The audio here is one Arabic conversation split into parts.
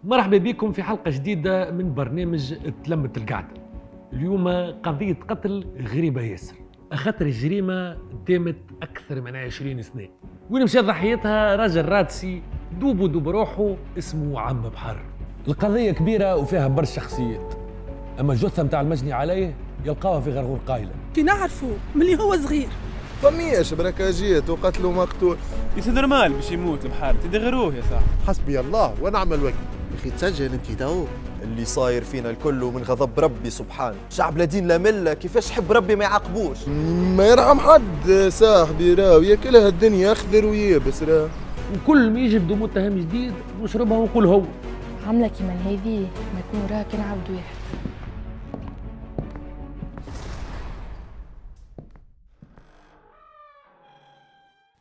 مرحبا بكم في حلقة جديدة من برنامج تلمت القعدة. اليوم قضية قتل غريبة ياسر، أخطر الجريمة دامت أكثر من 20 سنة، وين مشى ضحيتها راجل رادسي دوب روحه اسمه عم بحر. القضية كبيرة وفيها برشا شخصيات، أما الجثة متاع المجني عليه يلقاوها في غرغور قايلة. كي نعرفوا ملي هو صغير فمياش بركاجيت وقتلوا مقتول. يصير نورمال باش يموت البحر، تدغروه يا صاحبي. حسبي الله ونعم الوكيل. يا اخي تسجل انت تو اللي صاير فينا الكل من غضب ربي سبحانه. شعب لا دين لا مله، كيفاش حب ربي ما يعاقبوش. ما يرحم حد صاحبي، راهو ياكلها الدنيا اخضر ويابس راه. وكل ما يجي بدو متهم جديد نشربها ونقول هو عامله كيما هذه ما يكون وراها كان عبد واحد.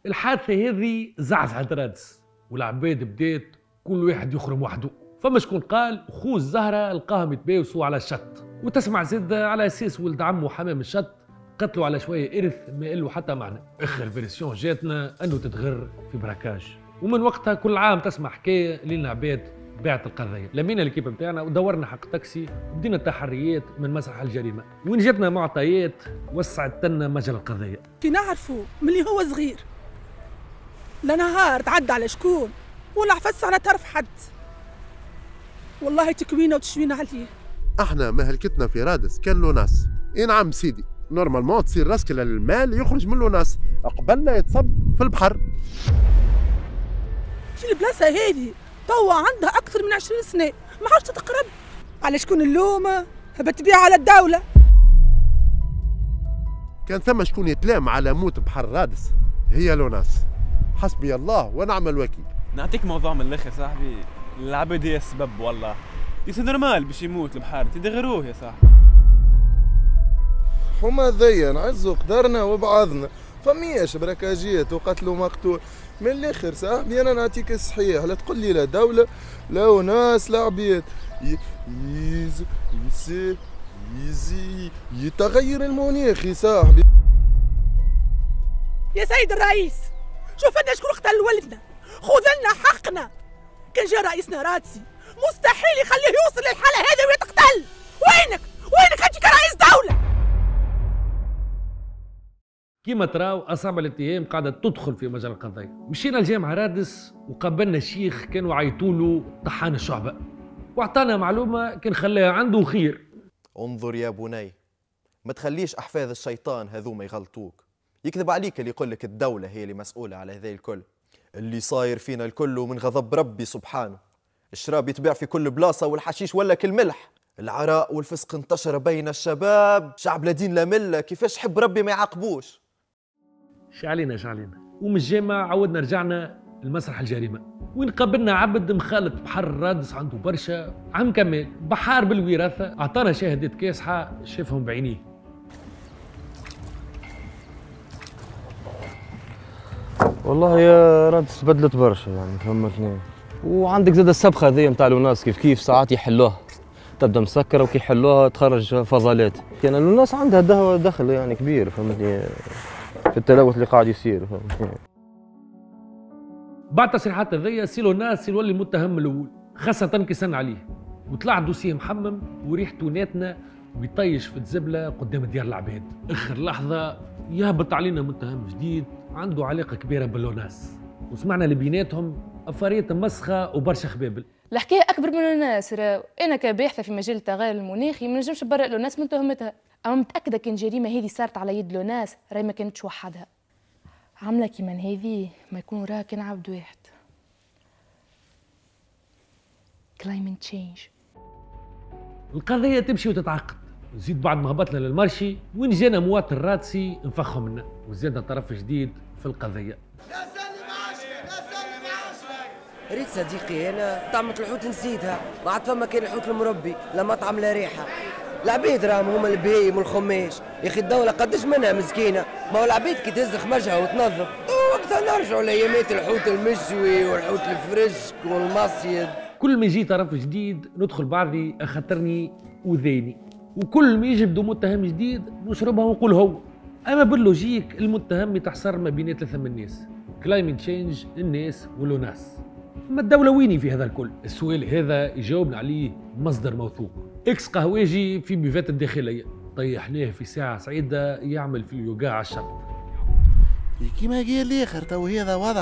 الحادثة هذه زعزعت رادس، والعباد بدات كل واحد يخرم وحده. فما شكون قال خوه الزهرة لقاهم يتباوسوا على الشط، وتسمع زيد على اساس ولد عمه حمام الشط قتلوا على شوية إرث ما له حتى معنى. آخر فيرسيون جاتنا أنه تتغر في براكاج، ومن وقتها كل عام تسمع حكاية لنا عباد باعت القضية. لمينا الكيب بتاعنا ودورنا حق تاكسي وبدينا التحريات من مسرح الجريمة، وين جاتنا معطيات وسعت لنا مجرى القضية. كي نعرفوا ملي هو صغير لا نهار تعدى على شكون ولا عفس على طرف حد، والله تكوينه وتشوينه عليه. احنا مهلكتنا في رادس كان له ناس. اي نعم سيدي، نورمالمون تصير راسك للمال يخرج منه ناس، قبل لا يتصب في البحر. في البلاصه هذه توا عندها اكثر من 20 سنه، ما عادش تتقرب. على شكون اللومه؟ بتبيع على الدوله. كان ثم شكون يتلام على موت بحر رادس، هي له ناس. حسبي الله ونعم الوكيل. نعطيك موضوع من الاخر صاحبي، العبد هي السبب والله. يصير نورمال باش يموت البحر، تدغروه يا صاحبي. هما ذيا نعزوا قدرنا وبعضنا، فمياش بركاجيت وقتلوا مقتول. من الاخر صاحبي انا نعطيك الصحيح، لا تقول لي لا دوله لا ناس لا عبيد. يزي يتغير المناخ يا صاحبي. يا سيد الرئيس، شوف لنا شكون قتل ولدنا، خذ لنا حقنا. كان جا رئيسنا رادسي مستحيل يخليه يوصل للحاله هذه ويتقتل. وينك انت كرئيس دوله؟ كيما تراو أصابع الاتهام قاعدة تدخل في مجال القضية. مشينا لجامعة رادس وقابلنا شيخ كانوا عيطولو طحان الشعبة، واعطانا معلومة كان خلاها عنده خير. انظر يا بني، ما تخليش احفاد الشيطان هذوما يغلطوك. يكذب عليك اللي يقول لك الدولة هي اللي مسؤولة على هذا الكل. اللي صاير فينا الكل من غضب ربي سبحانه. الشراب يتباع في كل بلاصة والحشيش ولا كالملح. العراء والفسق انتشر بين الشباب. شعب لا دين لا ملة، كيفاش حب ربي ما يعاقبوش. شعلينا ومن الجامعة عودنا رجعنا لمسرح الجريمة، وين قابلنا عبد مخالط بحر رادس عنده برشا. عم كمال بحار بالوراثة أعطانا شاهدة كاسحة شافهم بعينيه. والله يا رادس بدلت برشا يعني فهمتني. وعندك زاد السبخه هذيا نتاع الناس كيف ساعات يحلوها، تبدا مسكره وكي يحلوها تخرج فضلات. كان الناس عندها دخل يعني كبير فهمتني في التلوث اللي قاعد يصير فهمتني. بعد تصريحات هذيا سيلو الناس يولي المتهم الاول، خاصة كي سن عليه وطلع دوسيه محمم وريحته ناتنه ويطيش في الزبله قدام ديار العباد. اخر لحظه يهبط علينا متهم جديد عنده علاقه كبيره باللوناس، وسمعنا اللي بيناتهم افاريات مسخه وبرشا خبابل. الحكايه اكبر من الناس. انا كباحثه في مجال التغير المناخي ما نجمش نبرئ لوناس من تهمتها، اما متاكده كان الجريمه هذه صارت على يد لوناس راهي ما كانتش وحدها. عامله كيما هذه ما يكون وراها كان عبد واحد. climate change. القضيه تمشي وتتعقد، زيد بعد ما هبطنا للمرشي وين جانا مواطن رادسي نفخهم منا، وزيادنا طرف جديد في القضيه. ريت صديقي انا طعمة الحوت نسيتها، ما عاد فما كان الحوت المربي لا مطعم لا ريحه. العبيد راهم هما البهيم والخماش. يا اخي الدوله قداش منها مسكينه، ما هو العبيد كي تهز خماجها وتنظف. وقتها نرجعوا لايامات الحوت المشوي والحوت الفريشك والمصيد. كل ما يجي طرف جديد ندخل بعضي اخطرني وذيني، وكل ما يجي بدو متهم جديد نشربها ونقول هو. اما باللوجيك المتهم يتحصر ما بين ثلاثه من الناس، كلايمنت تشينج، الناس ولوناس. اما الدوله ويني في هذا الكل؟ السؤال هذا يجاوبنا عليه مصدر موثوق. اكس قهواجي في بيفات الداخليه طيحناه في ساعه سعيده يعمل في اليوغا على الشط. كيما قال الاخر تو هذا وضع،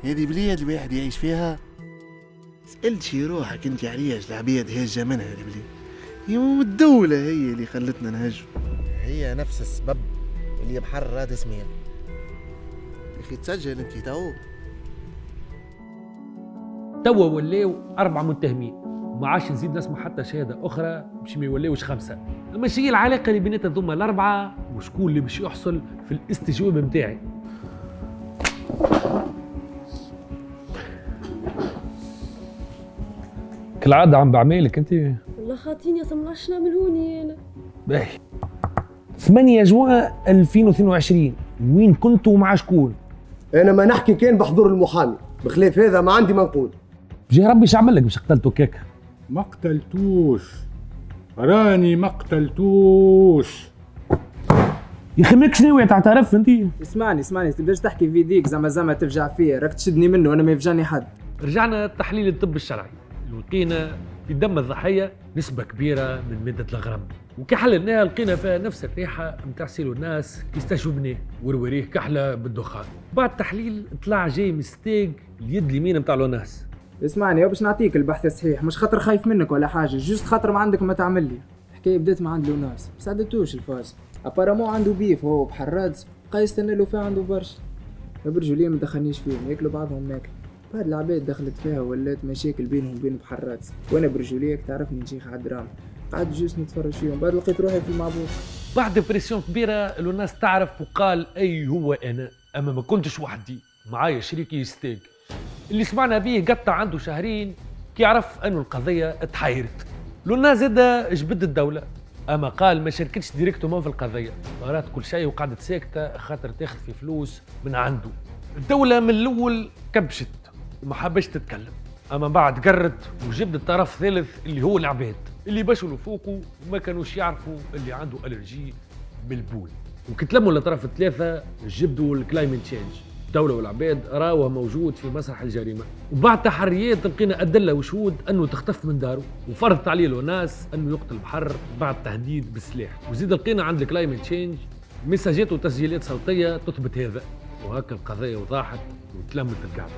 هذه بلاد الواحد يعيش فيها. سألت شي روحك انت علاش العباد هاجة منها البلاد؟ والدولة هي اللي خلتنا نهجوا. هي نفس السبب اللي بحرر اسمها. يا اخي تسجل انت توا ولاو 4 متهمين، ما عادش نزيد نسمع حتى شهاده اخرى باش ما يوليوش 5. اما شي العلاقه اللي بينات هذوما الاربعه وشكون اللي باش يحصل في الاستجواب نتاعي؟ كالعاده عم بعملك انت. والله خاطيني اصلا شنو نعمل هوني انا. باهي 8 جوان 2022 وين كنتوا ومع شكون؟ انا ما نحكي كان بحضور المحامي، بخلاف هذا ما عندي ما نقول. بجي ربي شعمل لك باش قتلتو كيك؟ ما قتلتوش، راني ما قتلتوش. يا اخي ماكش ناوي تعترف انت؟ اسمعني تبداش تحكي في يديك زعما تفجع فيا، راك تشدني منه وانا ما يفجعني حد. رجعنا تحليل الطب الشرعي، لقينا في دم الضحيه نسبه كبيره من ماده الغرام، وكي حللناها لقينا فيها نفس الريحه نتاع سيلو الناس كي استشربناه وروريه كحله بالدخان. بعد تحليل طلع جاي مستيق اليد اليمين نتاع لوناس. اسمعني باش نعطيك البحث الصحيح، مش خاطر خايف منك ولا حاجه، جوست خاطر ما عندك ما تعمل لي. الحكايه بدات مع عند لوناس، ما ساعدتوش الفاز. ابارامون عنده بيف هو بحرادز، بقى يستنى له فيها عنده برشا. برجوليه ما دخلنيش فيهم، ياكلوا بعضهم ماكل. بعد العباد دخلت فيها ولات مشاكل بينهم وبين بحرادز، وانا برجوليه تعرفني نشيخ على الدراما. قعدت جوست نتفرج فيهم، بعد لقيت روحي في المعبوك. بعد بريسيون كبيره لوناس تعرف وقال اي هو انا، اما ما كنتش وحدي، معايا شريكي ستيك اللي سمعنا بيه قطع عنده شهرين كي عرف انه القضيه تحيرت. لوناس زاد جبد الدوله، اما قال ما شاركتش ديريكتومون في القضيه، قرات كل شيء وقعدت ساكته خاطر تاخذ في فلوس من عنده. الدوله من الاول كبشت وما حبش تتكلم، اما بعد قرت وجبد طرف ثالث اللي هو العباد اللي بشروا فوقه وما كانوش يعرفوا اللي عنده الرجي بالبول. وكتلموا الاطراف الثلاثه جبدوا الكلايمنت تشينج. الدوله والعباد راوه موجود في مسرح الجريمه، وبعد تحريات لقينا ادله وشهود انه تختف من داره، وفرضت عليه لوناس انه يقتل بحر بعد تهديد بالسلاح. وزيد لقينا عند الكلايمنت تشينج مساجات وتسجيلات صوتيه تثبت هذا، وهكا القضيه وضاحت وتلمت القعده.